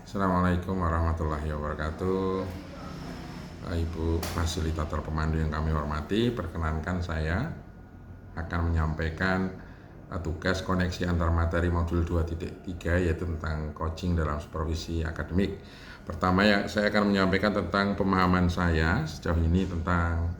Assalamualaikum warahmatullahi wabarakatuh. Ibu fasilitator pemandu yang kami hormati, perkenankan saya akan menyampaikan tugas koneksi antar materi modul 2.3 yaitu tentang coaching dalam supervisi akademik. Pertama saya akan menyampaikan tentang pemahaman saya sejauh ini tentang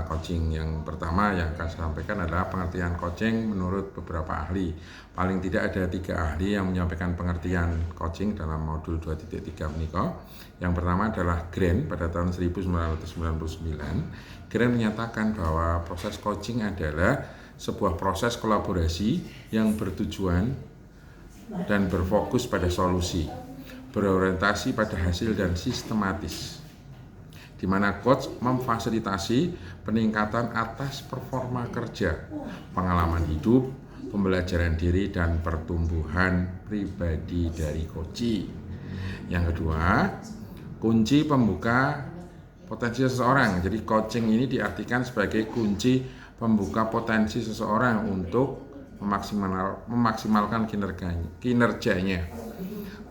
coaching. Yang pertama yang akan saya sampaikan adalah pengertian coaching menurut beberapa ahli. Paling tidak ada 3 ahli yang menyampaikan pengertian coaching dalam modul 2.3 menika. Yang pertama adalah Grant pada tahun 1999. Grant menyatakan bahwa proses coaching adalah sebuah proses kolaborasi yang bertujuan dan berfokus pada solusi, berorientasi pada hasil dan sistematis, di mana coach memfasilitasi peningkatan atas performa kerja, pengalaman hidup, pembelajaran diri, dan pertumbuhan pribadi dari coach. Yang kedua, kunci pembuka potensi seseorang. Jadi coaching ini diartikan sebagai kunci pembuka potensi seseorang untuk memaksimalkan kinerjanya.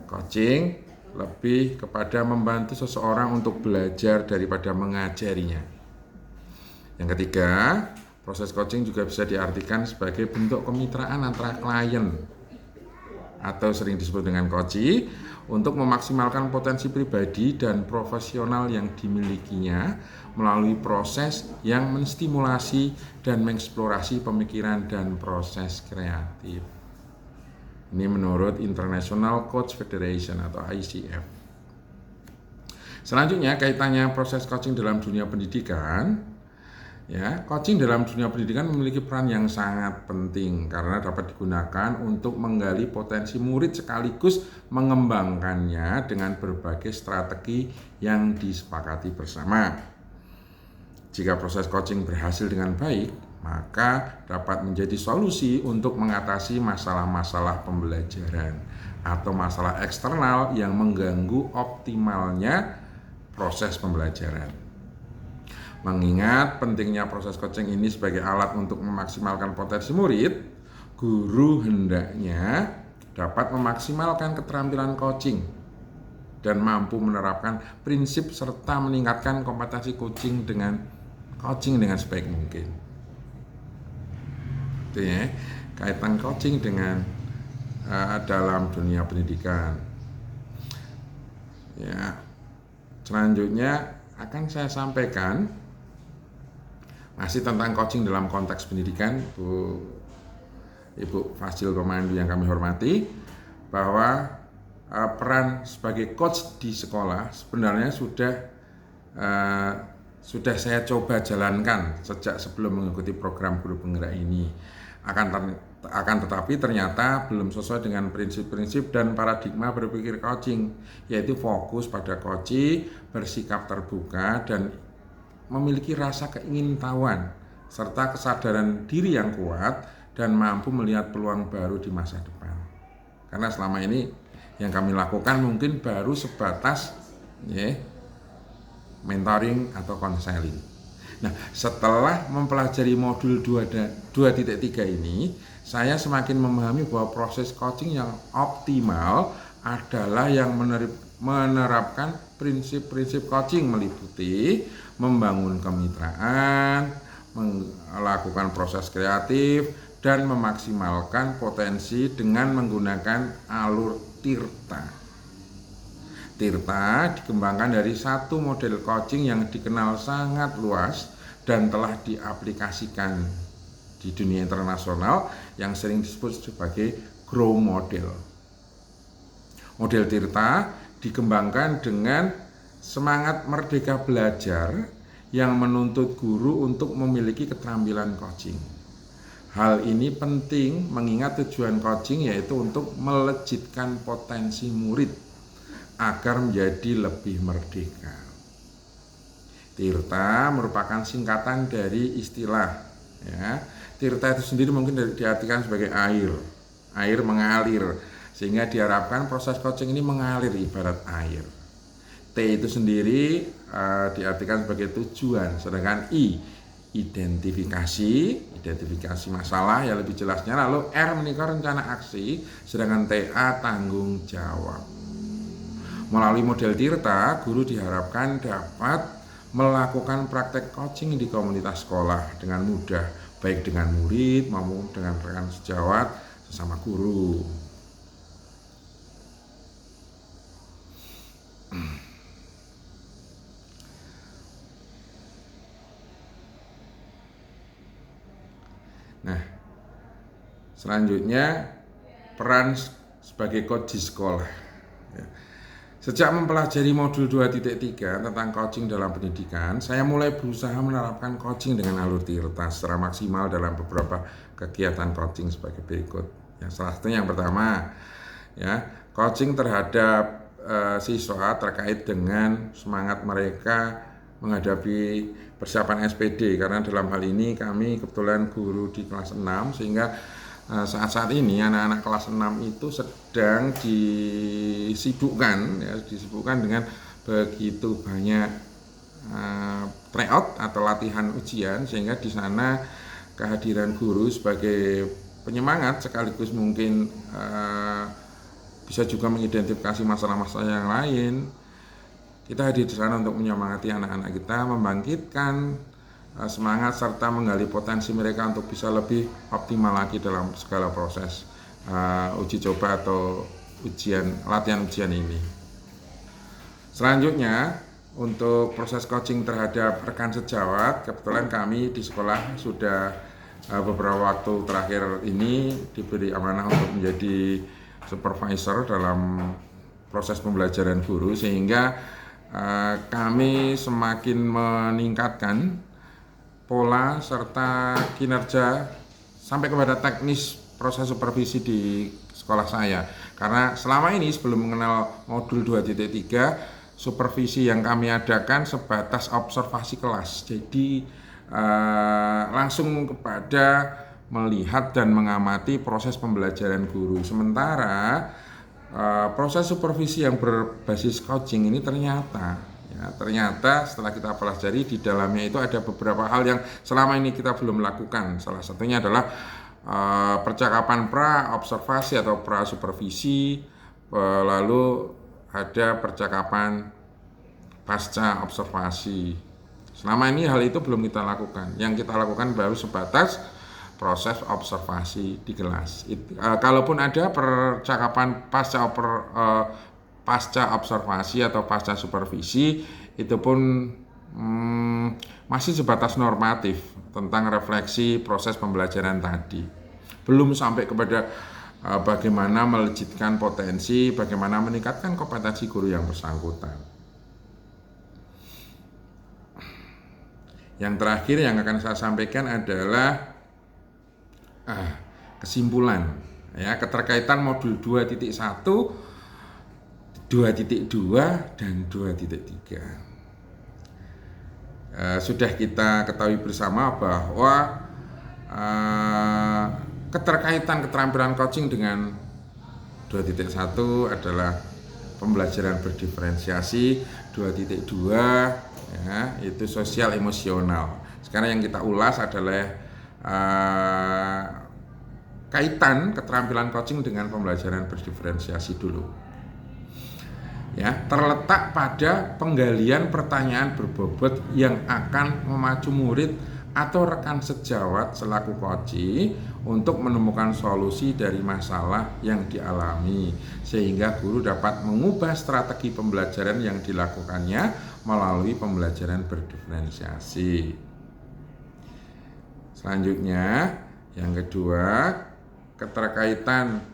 Coaching lebih kepada membantu seseorang untuk belajar daripada mengajarinya. Yang ketiga, proses coaching juga bisa diartikan sebagai bentuk kemitraan antara klien atau sering disebut dengan coach untuk memaksimalkan potensi pribadi dan profesional yang dimilikinya melalui proses yang menstimulasi dan mengeksplorasi pemikiran dan proses kreatif. Ini menurut International Coach Federation atau ICF. Selanjutnya kaitannya proses coaching dalam dunia pendidikan. Coaching dalam dunia pendidikan memiliki peran yang sangat penting karena dapat digunakan untuk menggali potensi murid sekaligus mengembangkannya dengan berbagai strategi yang disepakati bersama. Jika proses coaching berhasil dengan baik, maka dapat menjadi solusi untuk mengatasi masalah-masalah pembelajaran atau masalah eksternal yang mengganggu optimalnya proses pembelajaran. Mengingat pentingnya proses coaching ini sebagai alat untuk memaksimalkan potensi murid, guru hendaknya dapat memaksimalkan keterampilan coaching dan mampu menerapkan prinsip serta meningkatkan kompetensi coaching dengan sebaik mungkin. Itu ya, kaitan coaching dengan dalam dunia pendidikan. Selanjutnya akan saya sampaikan masih tentang coaching dalam konteks pendidikan, Ibu Fasil Pemandu yang kami hormati, bahwa peran sebagai coach di sekolah sebenarnya sudah saya coba jalankan sejak sebelum mengikuti program guru penggerak ini. Akan tetapi ternyata belum sesuai dengan prinsip-prinsip dan paradigma berpikir coaching, yaitu fokus pada coach, bersikap terbuka dan memiliki rasa keingintahuan serta kesadaran diri yang kuat dan mampu melihat peluang baru di masa depan. Karena selama ini yang kami lakukan mungkin baru sebatas mentoring atau konseling. Nah, setelah mempelajari modul 2.3 ini, saya semakin memahami bahwa proses coaching yang optimal adalah yang menerapkan prinsip-prinsip coaching meliputi membangun kemitraan, melakukan proses kreatif, dan memaksimalkan potensi dengan menggunakan alur tirta. Tirta dikembangkan dari satu model coaching yang dikenal sangat luas dan telah diaplikasikan di dunia internasional yang sering disebut sebagai Grow Model. Model tirta dikembangkan dengan semangat merdeka belajar yang menuntut guru untuk memiliki keterampilan coaching. Hal ini penting mengingat tujuan coaching yaitu untuk melejitkan potensi murid agar menjadi lebih merdeka. Tirta merupakan singkatan dari istilah tirta itu sendiri mungkin diartikan sebagai air mengalir, sehingga diharapkan proses coaching ini mengalir ibarat air. T itu sendiri diartikan sebagai tujuan, sedangkan identifikasi masalah yang lebih jelasnya, lalu R menikah rencana aksi, sedangkan TA tanggung jawab. Melalui model Tirta, guru diharapkan dapat melakukan praktek coaching di komunitas sekolah dengan mudah, baik dengan murid maupun dengan rekan sejawat sesama guru. Nah, selanjutnya peran sebagai coach di sekolah. Sejak mempelajari modul 2.3 tentang coaching dalam pendidikan, saya mulai berusaha menerapkan coaching dengan alur Tirta secara maksimal dalam beberapa kegiatan coaching sebagai berikut. Ya, salah satunya yang pertama, ya, coaching terhadap siswa terkait dengan semangat mereka menghadapi persiapan SPD, karena dalam hal ini kami kebetulan guru di kelas 6, sehingga saat-saat ini anak-anak kelas 6 itu sedang disibukkan dengan begitu banyak tryout atau latihan ujian, sehingga di sana kehadiran guru sebagai penyemangat sekaligus mungkin bisa juga mengidentifikasi masalah-masalah yang lain. Kita hadir di sana untuk menyemangati anak-anak kita, membangkitkan semangat serta menggali potensi mereka untuk bisa lebih optimal lagi dalam segala proses uji coba atau latihan ujian ini. Selanjutnya, untuk proses coaching terhadap rekan sejawat, kebetulan kami di sekolah sudah beberapa waktu terakhir ini diberi amanah untuk menjadi supervisor dalam proses pembelajaran guru, sehingga kami semakin meningkatkan pola serta kinerja sampai kepada teknis proses supervisi di sekolah saya. Karena selama ini sebelum mengenal modul 2.3, supervisi yang kami adakan sebatas observasi kelas. Jadi langsung kepada melihat dan mengamati proses pembelajaran guru. Sementara proses supervisi yang berbasis coaching ini ternyata setelah kita pelajari, di dalamnya itu ada beberapa hal yang selama ini kita belum lakukan. Salah satunya adalah percakapan pra-observasi atau pra-supervisi, lalu ada percakapan pasca observasi. Selama ini hal itu belum kita lakukan. Yang kita lakukan baru sebatas proses observasi di kelas. Kalaupun ada percakapan pasca observasi atau pasca supervisi, itu pun masih sebatas normatif tentang refleksi proses pembelajaran tadi. Belum sampai kepada bagaimana melejitkan potensi, bagaimana meningkatkan kompetensi guru yang bersangkutan. Yang terakhir yang akan saya sampaikan adalah kesimpulan, ya, keterkaitan modul 2.1, 2.2 dan 2.3. Sudah kita ketahui bersama bahwa keterkaitan keterampilan coaching dengan 2.1 adalah pembelajaran berdiferensiasi, 2.2 ya, itu sosial emosional. Sekarang yang kita ulas adalah kaitan keterampilan coaching dengan pembelajaran berdiferensiasi dulu. Ya, terletak pada penggalian pertanyaan berbobot yang akan memacu murid atau rekan sejawat selaku coach untuk menemukan solusi dari masalah yang dialami, sehingga guru dapat mengubah strategi pembelajaran yang dilakukannya melalui pembelajaran berdiferensiasi. Selanjutnya, yang kedua, keterkaitan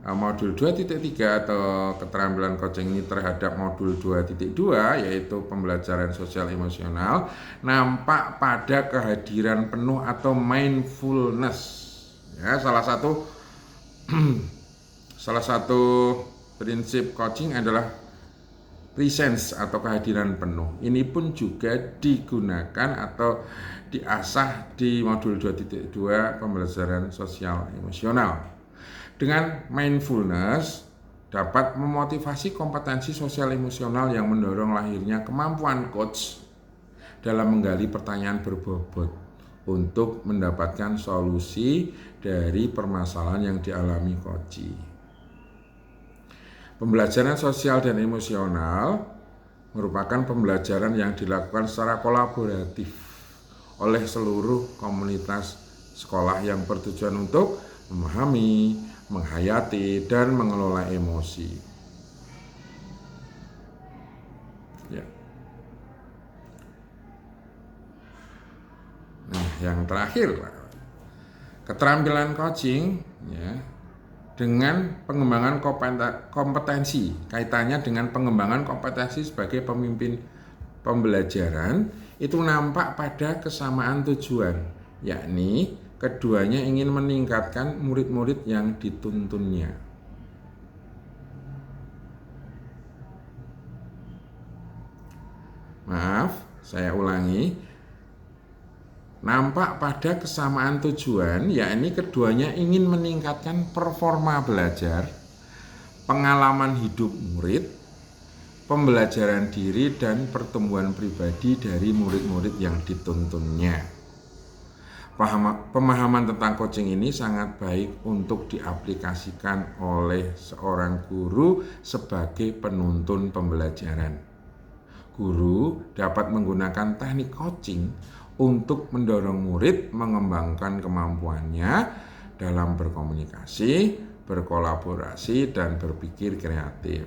modul 2.3 atau keterampilan coaching ini terhadap modul 2.2, yaitu pembelajaran sosial emosional, nampak pada kehadiran penuh atau mindfulness. Ya, salah satu prinsip coaching adalah presence atau kehadiran penuh. Ini pun juga digunakan atau diasah di modul 2.2 pembelajaran sosial emosional. Dengan mindfulness dapat memotivasi kompetensi sosial emosional yang mendorong lahirnya kemampuan coach dalam menggali pertanyaan berbobot untuk mendapatkan solusi dari permasalahan yang dialami coach. Pembelajaran sosial dan emosional merupakan pembelajaran yang dilakukan secara kolaboratif oleh seluruh komunitas sekolah yang bertujuan untuk memahami, menghayati, dan mengelola emosi. Ya. Nah, yang terakhir, keterampilan coaching ya, dengan pengembangan kompetensi, kaitannya dengan pengembangan kompetensi sebagai pemimpin pembelajaran itu nampak pada kesamaan tujuan, yakni keduanya ingin meningkatkan murid-murid yang dituntunnya. Maaf, saya ulangi. Nampak pada kesamaan tujuan, yakni keduanya ingin meningkatkan performa belajar, pengalaman hidup murid, pembelajaran diri, dan pertumbuhan pribadi dari murid-murid yang dituntunnya. Pemahaman tentang coaching ini sangat baik untuk diaplikasikan oleh seorang guru sebagai penuntun pembelajaran. Guru dapat menggunakan teknik coaching untuk mendorong murid mengembangkan kemampuannya dalam berkomunikasi, berkolaborasi, dan berpikir kreatif.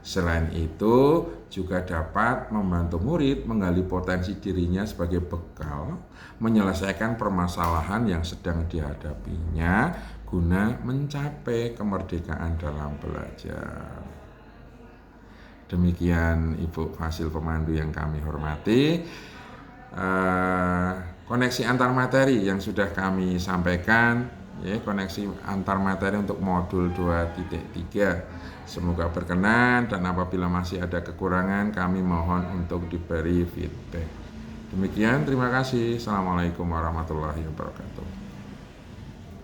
Selain itu, juga dapat membantu murid menggali potensi dirinya sebagai bekal menyelesaikan permasalahan yang sedang dihadapinya guna mencapai kemerdekaan dalam belajar. Demikian Ibu Fasil Pemandu yang kami hormati. Koneksi antar materi yang sudah kami sampaikan, ya, koneksi antar materi untuk modul 2.3 semoga berkenan, dan apabila masih ada kekurangan kami mohon untuk diberi feedback. Demikian, terima kasih. Assalamualaikum warahmatullahi wabarakatuh.